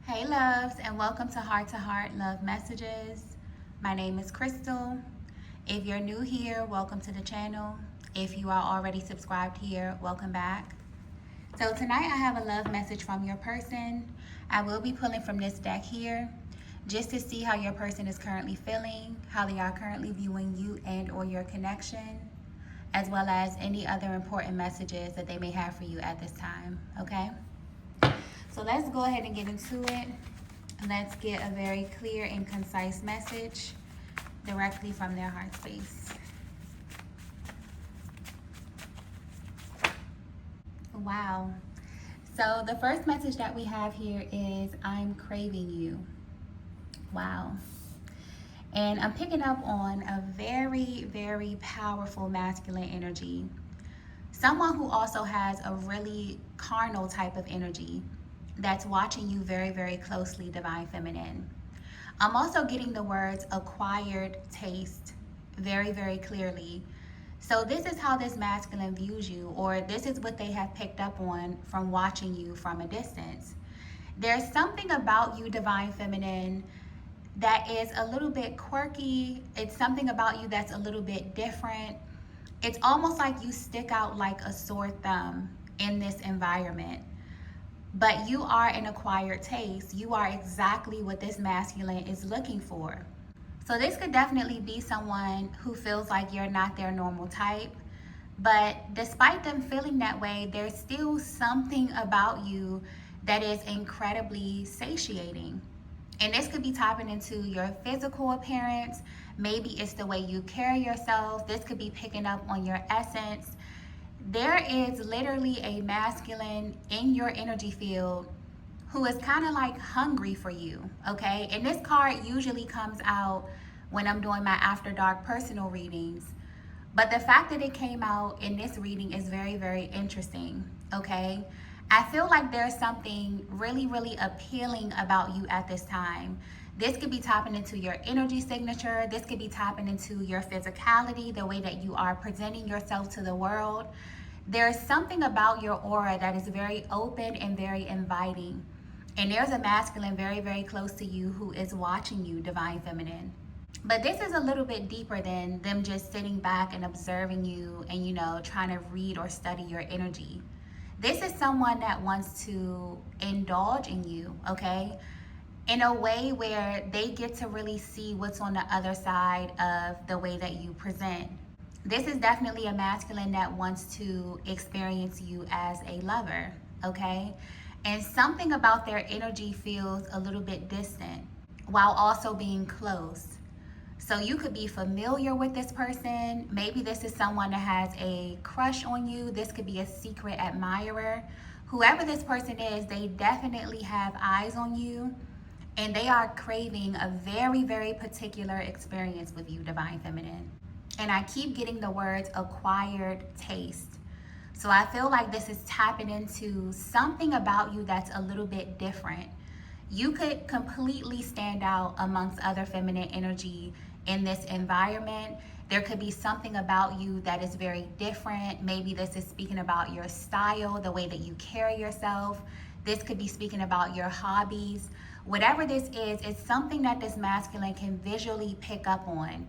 Hey loves, and welcome to Heart Love Messages. My name is Crystal. If you're new here, welcome to the channel. If you are already subscribed here, welcome back. So tonight I have a love message from your person. I will be pulling from this deck here just to see how your person is currently feeling, how they are currently viewing you and or your connection, as well as any other important messages that they may have for you at this time, okay? So let's go ahead and get into it. Let's get a very clear and concise message directly from their heart space. Wow. So the first message that we have here is, I'm craving you. Wow. And I'm picking up on a very, very powerful masculine energy. Someone who also has a really carnal type of energy that's watching you very, very closely, Divine Feminine. I'm also getting the words acquired taste very, very clearly. So this is how this masculine views you, or this is what they have picked up on from watching you from a distance. There's something about you, Divine Feminine, that is a little bit quirky. It's something about you that's a little bit different. It's almost like you stick out like a sore thumb in this environment. But you are an acquired taste. You are exactly what this masculine is looking for. So this could definitely be someone who feels like you're not their normal type. But despite them feeling that way, there's still something about you that is incredibly satiating. And this could be tapping into your physical appearance. Maybe it's the way you carry yourself. This could be picking up on your essence. There is literally a masculine in your energy field who is kind of like hungry for you, okay? And this card usually comes out when I'm doing my After Dark personal readings. But the fact that it came out in this reading is very, very interesting, okay? I feel like there's something really, really appealing about you at this time. This could be tapping into your energy signature. This could be tapping into your physicality, the way that you are presenting yourself to the world. There's something about your aura that is very open and very inviting. And there's a masculine very, very close to you who is watching you, Divine Feminine. But this is a little bit deeper than them just sitting back and observing you and, trying to read or study your energy. This is someone that wants to indulge in you, okay? In a way where they get to really see what's on the other side of the way that you present. This is definitely a masculine that wants to experience you as a lover, okay? And something about their energy feels a little bit distant while also being close. So you could be familiar with this person. Maybe this is someone that has a crush on you. This could be a secret admirer. Whoever this person is, they definitely have eyes on you. And they are craving a very, very particular experience with you, Divine Feminine. And I keep getting the words acquired taste. So I feel like this is tapping into something about you that's a little bit different. You could completely stand out amongst other feminine energy in this environment. There could be something about you that is very different. Maybe this is speaking about your style, the way that you carry yourself. This could be speaking about your hobbies. Whatever this is, it's something that this masculine can visually pick up on.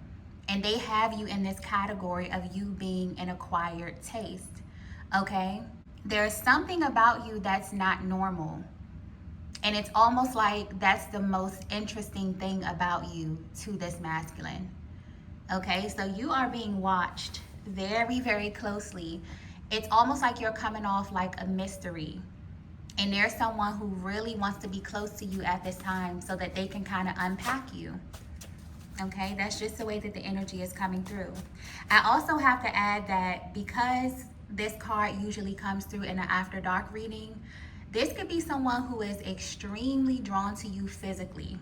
And they have you in this category of you being an acquired taste, okay? There's something about you that's not normal. And it's almost like that's the most interesting thing about you to this masculine, okay? So you are being watched very, very closely. It's almost like you're coming off like a mystery. And there's someone who really wants to be close to you at this time so that they can kind of unpack you. Okay, that's just the way that the energy is coming through. I also have to add that because this card usually comes through in an After Dark reading, this could be someone who is extremely drawn to you physically.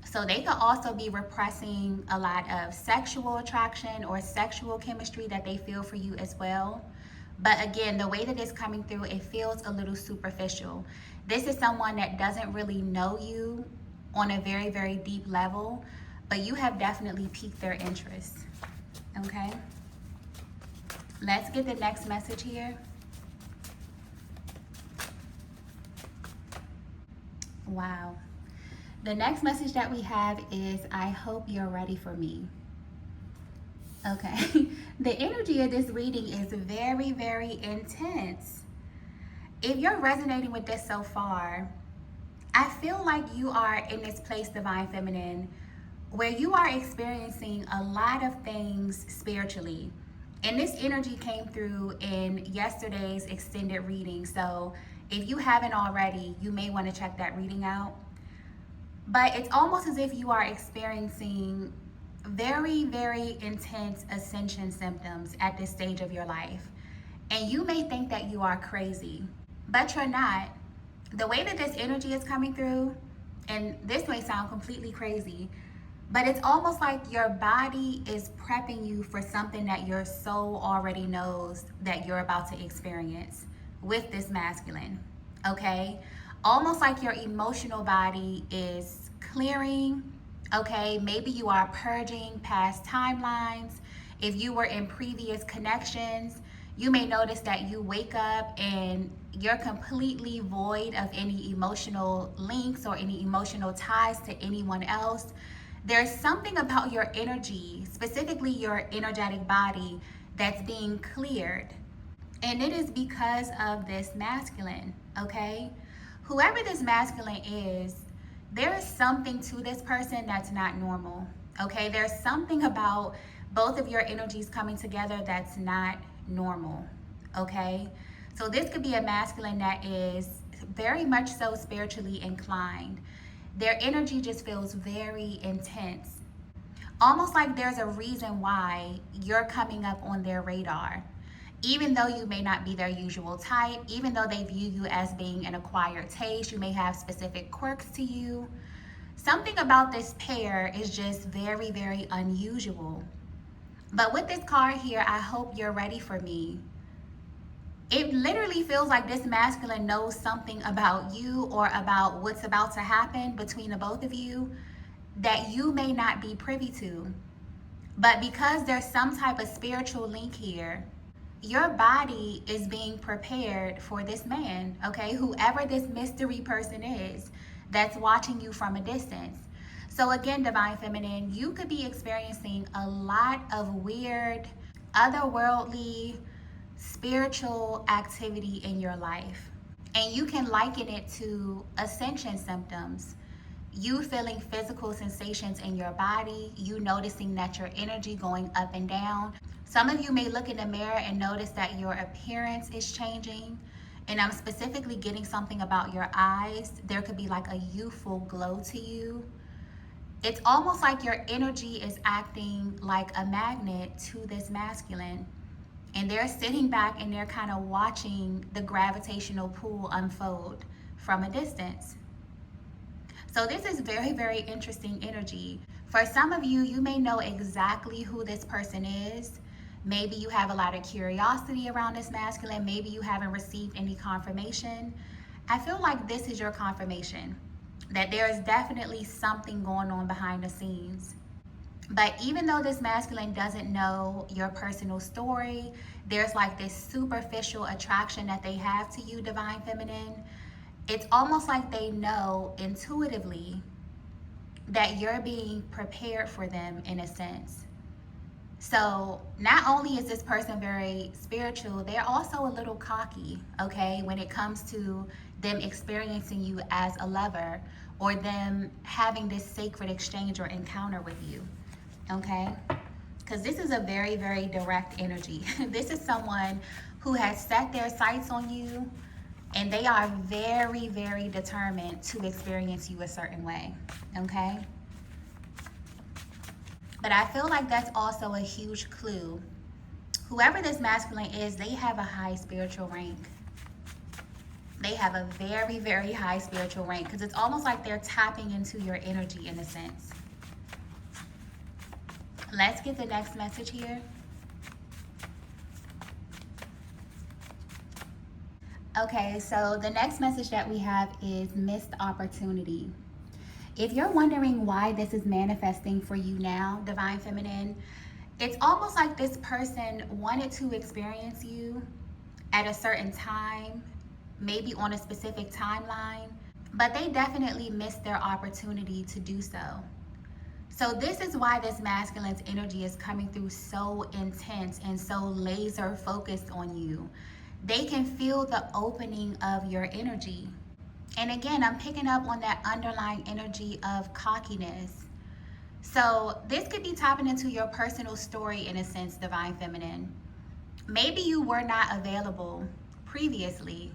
So they could also be repressing a lot of sexual attraction or sexual chemistry that they feel for you as well. But again, the way that it's coming through, it feels a little superficial. This is someone that doesn't really know you on a very, very deep level, but you have definitely piqued their interest, okay? Let's get the next message here. Wow. The next message that we have is, I hope you're ready for me. Okay, the energy of this reading is very, very intense. If you're resonating with this so far, I feel like you are in this place, Divine Feminine, where you are experiencing a lot of things spiritually. And this energy came through in yesterday's extended reading. So if you haven't already, you may want to check that reading out. But it's almost as if you are experiencing very, very intense ascension symptoms at this stage of your life. And you may think that you are crazy, but you're not. The way that this energy is coming through, and this may sound completely crazy, but it's almost like your body is prepping you for something that your soul already knows that you're about to experience with this masculine, okay? Almost like your emotional body is clearing, okay? Maybe you are purging past timelines. If you were in previous connections, you may notice that you wake up and you're completely void of any emotional links or any emotional ties to anyone else. There's something about your energy, specifically your energetic body, that's being cleared. And it is because of this masculine, okay? Whoever this masculine is, there is something to this person that's not normal, okay? There's something about both of your energies coming together that's not normal, okay? So this could be a masculine that is very much so spiritually inclined. Their energy just feels very intense. Almost like there's a reason why you're coming up on their radar. Even though you may not be their usual type, even though they view you as being an acquired taste, you may have specific quirks to you. Something about this pair is just very, very unusual. But with this card here, I hope you're ready for me. It literally feels like this masculine knows something about you or about what's about to happen between the both of you that you may not be privy to. But because there's some type of spiritual link here, your body is being prepared for this man, okay? Whoever this mystery person is that's watching you from a distance. So again, Divine Feminine, you could be experiencing a lot of weird, otherworldly, spiritual activity in your life. And you can liken it to ascension symptoms. You feeling physical sensations in your body, you noticing that your energy going up and down. Some of you may look in the mirror and notice that your appearance is changing. And I'm specifically getting something about your eyes. There could be like a youthful glow to you. It's almost like your energy is acting like a magnet to this masculine. And they're sitting back and they're kind of watching the gravitational pull unfold from a distance. So this is very, very interesting energy. For some of you, you may know exactly who this person is. Maybe you have a lot of curiosity around this masculine. Maybe you haven't received any confirmation. I feel like this is your confirmation that there is definitely something going on behind the scenes. But even though this masculine doesn't know your personal story, there's like this superficial attraction that they have to you, Divine Feminine. It's almost like they know intuitively that you're being prepared for them in a sense. So not only is this person very spiritual, they're also a little cocky, okay, when it comes to them experiencing you as a lover or them having this sacred exchange or encounter with you, okay? Because this is a very, very direct energy. This is someone who has set their sights on you and they are very, very determined to experience you a certain way, okay? But I feel like that's also a huge clue. Whoever this masculine is, they have a high spiritual rank. They have a very, very high spiritual rank because it's almost like they're tapping into your energy in a sense. Let's get the next message here. Okay, so the next message that we have is missed opportunity. If you're wondering why this is manifesting for you now, Divine Feminine, it's almost like this person wanted to experience you at a certain time, maybe on a specific timeline, but they definitely missed their opportunity to do so. So this is why this masculine's energy is coming through so intense and so laser focused on you. They can feel the opening of your energy. And again, I'm picking up on that underlying energy of cockiness. So this could be tapping into your personal story in a sense, Divine Feminine. Maybe you were not available previously,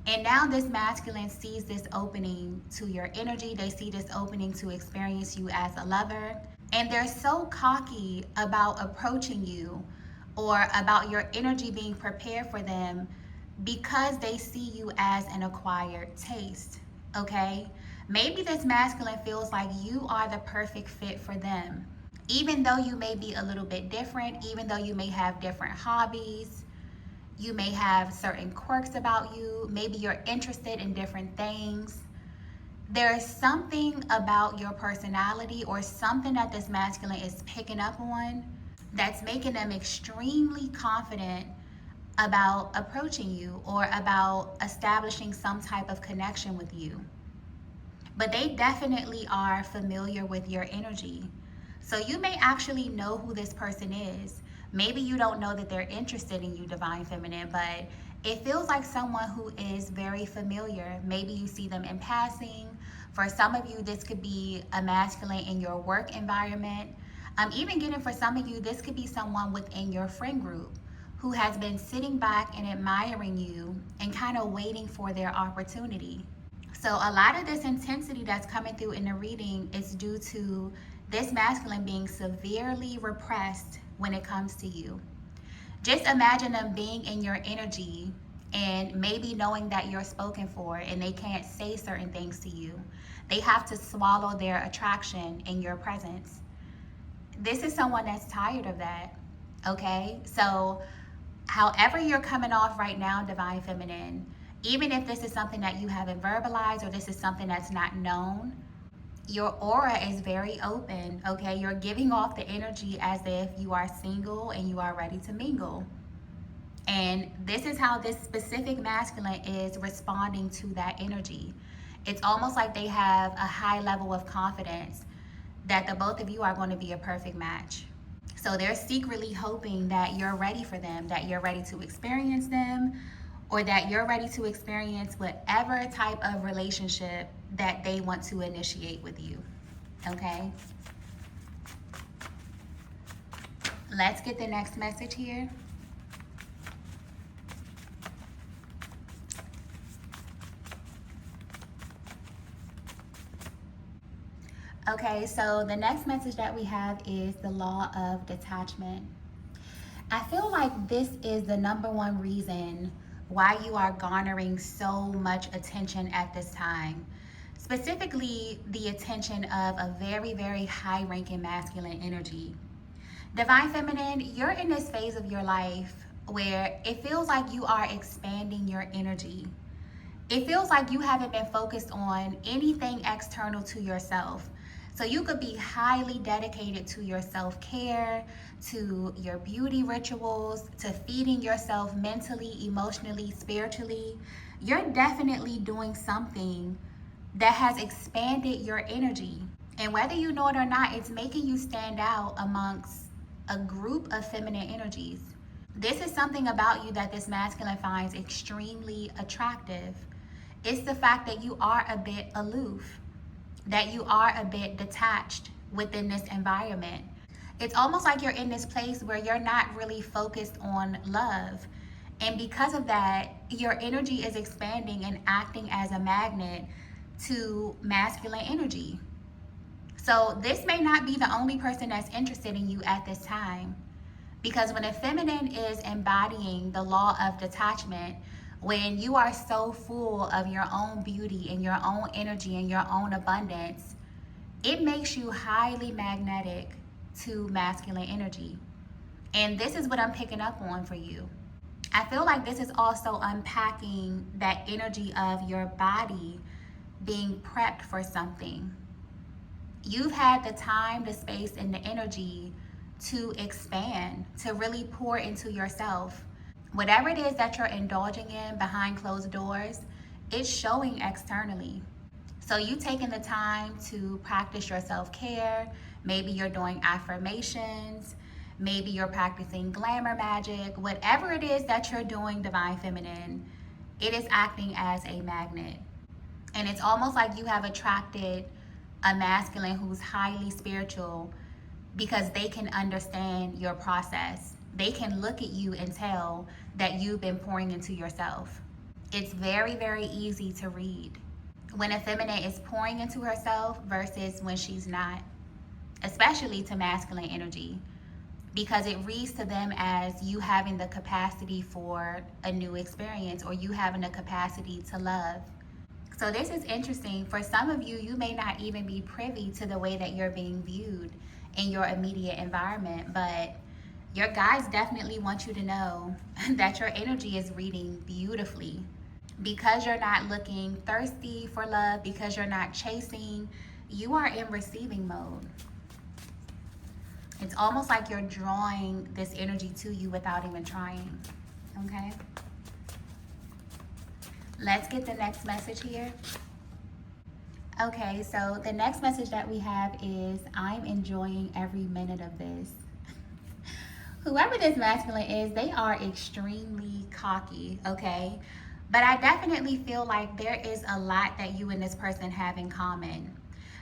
and now this masculine sees this opening to your energy. They see this opening to experience you as a lover. And they're so cocky about approaching you or about your energy being prepared for them because they see you as an acquired taste. Okay? Maybe this masculine feels like you are the perfect fit for them. Even though you may be a little bit different, even though you may have different hobbies, you may have certain quirks about you. Maybe you're interested in different things. There is something about your personality or something that this masculine is picking up on that's making them extremely confident about approaching you or about establishing some type of connection with you. But they definitely are familiar with your energy. So you may actually know who this person is. Maybe you don't know that they're interested in you, Divine Feminine, but it feels like someone who is very familiar. Maybe you see them in passing. For some of you, this could be a masculine in your work environment. I'm even getting for some of you, this could be someone within your friend group who has been sitting back and admiring you and kind of waiting for their opportunity. So a lot of this intensity that's coming through in the reading is due to this masculine being severely repressed when it comes to you. Just imagine them being in your energy and maybe knowing that you're spoken for and they can't say certain things to you. They have to swallow their attraction in your presence. This is someone that's tired of that, okay? So however you're coming off right now, Divine Feminine, even if this is something that you haven't verbalized or this is something that's not known, your aura is very open, okay? You're giving off the energy as if you are single and you are ready to mingle. And this is how this specific masculine is responding to that energy. It's almost like they have a high level of confidence that the both of you are going to be a perfect match. So they're secretly hoping that you're ready for them, that you're ready to experience them, or that you're ready to experience whatever type of relationship that they want to initiate with you, okay? Let's get the next message here. Okay, so the next message that we have is the law of detachment. I feel like this is the number one reason why you are garnering so much attention at this time. Specifically, the attention of a very, very high-ranking masculine energy. Divine Feminine, you're in this phase of your life where it feels like you are expanding your energy. It feels like you haven't been focused on anything external to yourself. So you could be highly dedicated to your self-care, to your beauty rituals, to feeding yourself mentally, emotionally, spiritually. You're definitely doing something that has expanded your energy. And whether you know it or not, it's making you stand out amongst a group of feminine energies. This is something about you that this masculine finds extremely attractive. It's the fact that you are a bit aloof, that you are a bit detached within this environment. It's almost like you're in this place where you're not really focused on love. And because of that, your energy is expanding and acting as a magnet to masculine energy. So this may not be the only person that's interested in you at this time. Because when a feminine is embodying the law of detachment, when you are so full of your own beauty and your own energy and your own abundance, it makes you highly magnetic to masculine energy. And this is what I'm picking up on for you. I feel like this is also unpacking that energy of your body being prepped for something. You've had the time, the space, and the energy to expand, to really pour into yourself. Whatever it is that you're indulging in behind closed doors, it's showing externally. So you taking the time to practice your self-care. Maybe you're doing affirmations. Maybe you're practicing glamour magic. Whatever it is that you're doing, Divine Feminine, it is acting as a magnet. And it's almost like you have attracted a masculine who's highly spiritual because they can understand your process. They can look at you and tell that you've been pouring into yourself. It's very, very easy to read when a feminine is pouring into herself versus when she's not, especially to masculine energy, because it reads to them as you having the capacity for a new experience or you having the capacity to love. So this is interesting. For some of you, you may not even be privy to the way that you're being viewed in your immediate environment, but your guides definitely want you to know that your energy is reading beautifully. Because you're not looking thirsty for love, because you're not chasing, you are in receiving mode. It's almost like you're drawing this energy to you without even trying, okay? Let's get the next message here. Okay, so the next message that we have is, I'm enjoying every minute of this. Whoever this masculine is, they are extremely cocky, okay? But I definitely feel like there is a lot that you and this person have in common.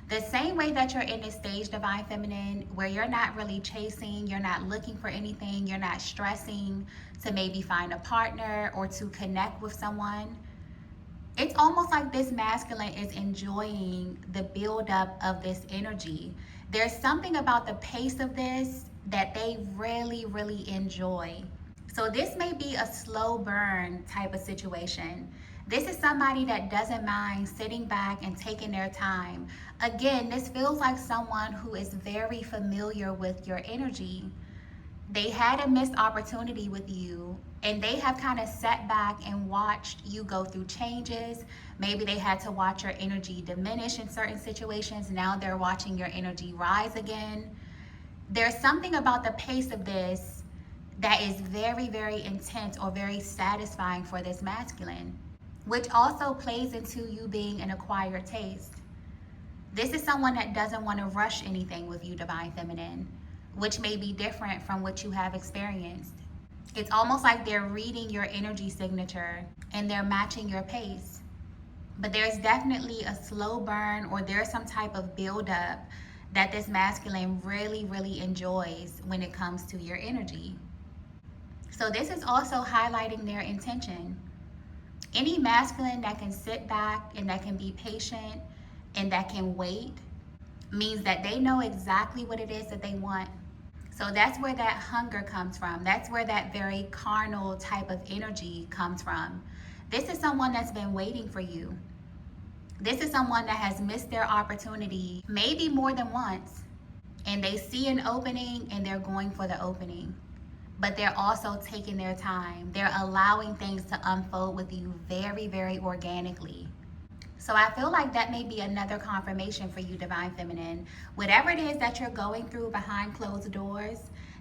The same way that you're in this stage, Divine Feminine, where you're not really chasing, you're not looking for anything, you're not stressing to maybe find a partner or to connect with someone. It's almost like this masculine is enjoying the buildup of this energy. There's something about the pace of this that they really, really enjoy. So this may be a slow burn type of situation. This is somebody that doesn't mind sitting back and taking their time. Again, this feels like someone who is very familiar with your energy. They had a missed opportunity with you and they have kind of sat back and watched you go through changes. Maybe they had to watch your energy diminish in certain situations. Now they're watching your energy rise again. There's something about the pace of this that is very, very intense or very satisfying for this masculine, which also plays into you being an acquired taste. This is someone that doesn't want to rush anything with you, Divine Feminine, which may be different from what you have experienced. It's almost like they're reading your energy signature and they're matching your pace. But there's definitely a slow burn or there's some type of buildup that this masculine really, really enjoys when it comes to your energy. So this is also highlighting their intention. Any masculine that can sit back and that can be patient and that can wait means that they know exactly what it is that they want. So that's where that hunger comes from. That's where that very carnal type of energy comes from. This is someone that's been waiting for you. This is someone that has missed their opportunity maybe more than once. And they see an opening and they're going for the opening. But they're also taking their time. They're allowing things to unfold with you very, very organically. So I feel like that may be another confirmation for you, Divine Feminine. Whatever it is that you're going through behind closed doors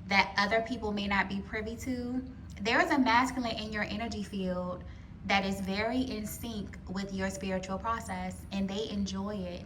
that other people may not be privy to, there is a masculine in your energy field that is very in sync with your spiritual process, and they enjoy it.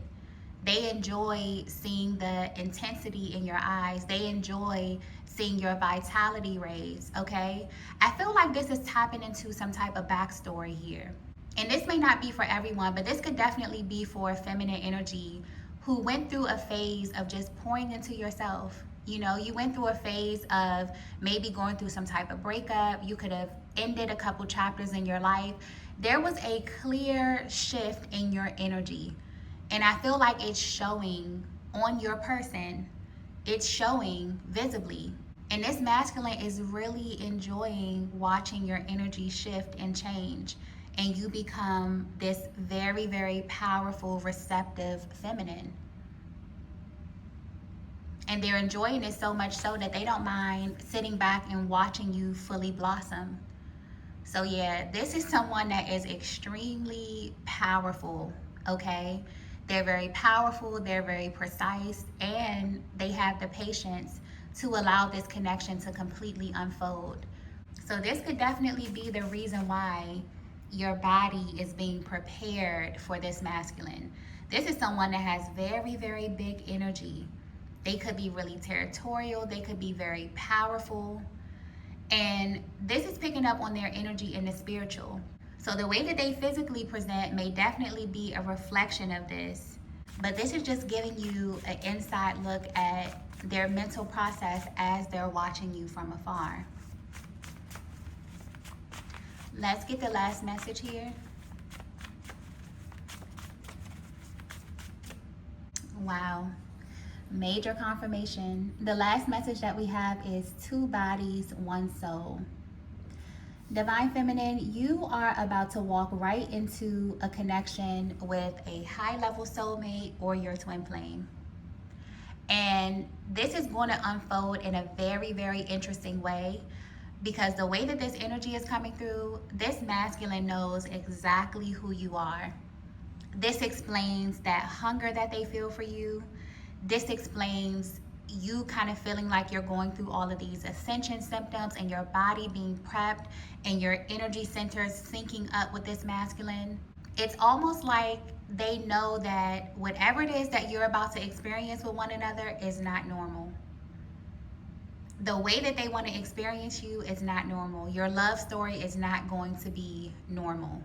They enjoy seeing the intensity in your eyes. They enjoy seeing your vitality raise, okay? I feel like this is tapping into some type of backstory here. And this may not be for everyone, but this could definitely be for a feminine energy who went through a phase of just pouring into yourself. You know, you went through a phase of maybe going through some type of breakup. You could have ended a couple chapters in your life. There was a clear shift in your energy. And I feel like it's showing on your person. It's showing visibly. And this masculine is really enjoying watching your energy shift and change. And you become this very, very powerful, receptive feminine. And they're enjoying it so much so that they don't mind sitting back and watching you fully blossom. So yeah, this is someone that is extremely powerful, okay? They're very powerful, they're very precise, and they have the patience to allow this connection to completely unfold. So this could definitely be the reason why your body is being prepared for this masculine. This is someone that has very, very big energy. They could be really territorial. They could be very powerful. And this is picking up on their energy in the spiritual. So the way that they physically present may definitely be a reflection of this. But this is just giving you an inside look at their mental process as they're watching you from afar. Let's get the last message here. Wow. Major confirmation. The last message that we have is 2 bodies, 1 soul. Divine Feminine, you are about to walk right into a connection with a high-level soulmate or your twin flame. And this is going to unfold in a very, very interesting way, because the way that this energy is coming through, this masculine knows exactly who you are. This explains that hunger that they feel for you. This explains you kind of feeling like you're going through all of these ascension symptoms and your body being prepped and your energy centers syncing up with this masculine. It's almost like they know that whatever it is that you're about to experience with one another is not normal. The way that they want to experience you is not normal. Your love story is not going to be normal.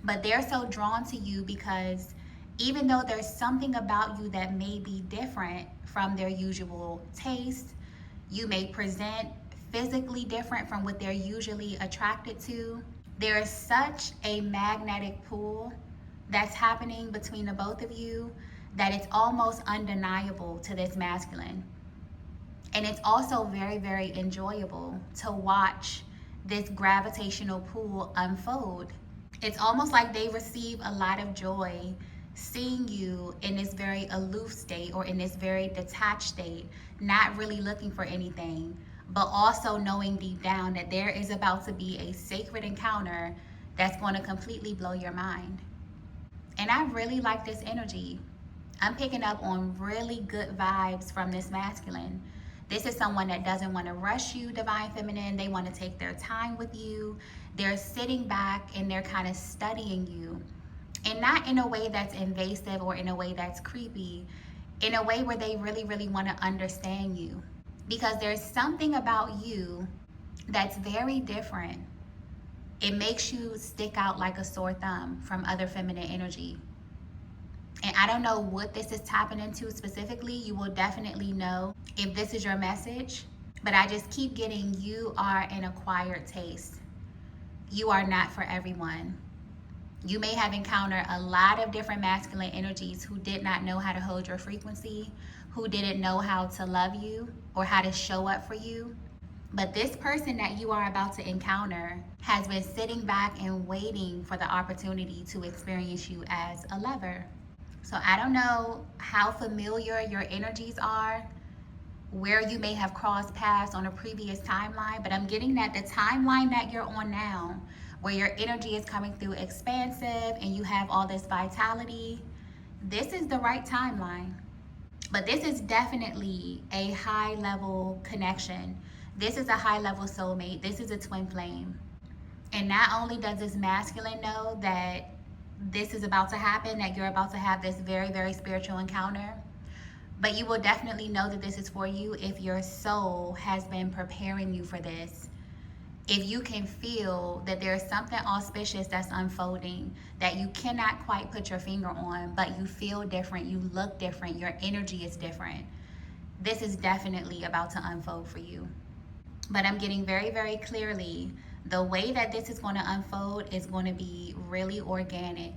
But they're so drawn to you because even though there's something about you that may be different from their usual taste, you may present physically different from what they're usually attracted to, there is such a magnetic pull that's happening between the both of you that it's almost undeniable to this masculine. And it's also very, very enjoyable to watch this gravitational pull unfold. It's almost like they receive a lot of joy seeing you in this very aloof state or in this very detached state, not really looking for anything, but also knowing deep down that there is about to be a sacred encounter that's going to completely blow your mind. And I really like this energy. I'm picking up on really good vibes from this masculine. This is someone that doesn't want to rush you, Divine Feminine. They want to take their time with you. They're sitting back and they're kind of studying you. And not in a way that's invasive or in a way that's creepy, in a way where they really, really want to understand you. Because there's something about you that's very different. It makes you stick out like a sore thumb from other feminine energy. And I don't know what this is tapping into specifically. You will definitely know if this is your message. But I just keep getting, you are an acquired taste. You are not for everyone. You may have encountered a lot of different masculine energies who did not know how to hold your frequency, who didn't know how to love you or how to show up for you. But this person that you are about to encounter has been sitting back and waiting for the opportunity to experience you as a lover. So I don't know how familiar your energies are, where you may have crossed paths on a previous timeline, but I'm getting that the timeline that you're on now, where your energy is coming through expansive and you have all this vitality, this is the right timeline. But this is definitely a high level connection. This is a high level soulmate. This is a twin flame. And not only does this masculine know that this is about to happen, that you're about to have this very, very spiritual encounter, but you will definitely know that this is for you if your soul has been preparing you for this. If you can feel that there's something auspicious that's unfolding that you cannot quite put your finger on, but you feel different, you look different, your energy is different, this is definitely about to unfold for you. But I'm getting very, very clearly the way that this is going to unfold is going to be really organic.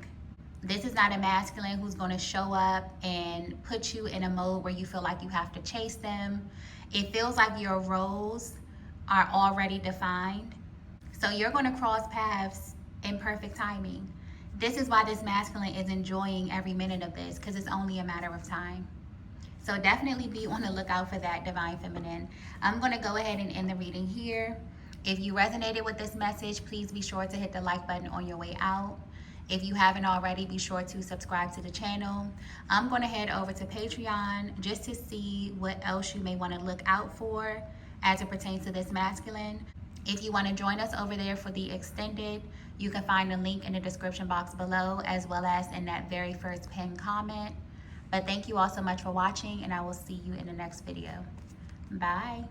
This is not a masculine who's going to show up and put you in a mode where you feel like you have to chase them. It feels like your roles are already defined. So you're going to cross paths in perfect timing. This is why this masculine is enjoying every minute of this, because it's only a matter of time. So definitely be on the lookout for that, Divine Feminine. I'm going to go ahead and end the reading here. If you resonated with this message, please be sure to hit the like button on your way out. If you haven't already, be sure to subscribe to the channel. I'm going to head over to Patreon just to see what else you may want to look out for as it pertains to this masculine. If you want to join us over there for the extended, You can find the link in the description box below, as well as in that very first pinned comment. But thank you all so much for watching, and I will see you in the next video. Bye.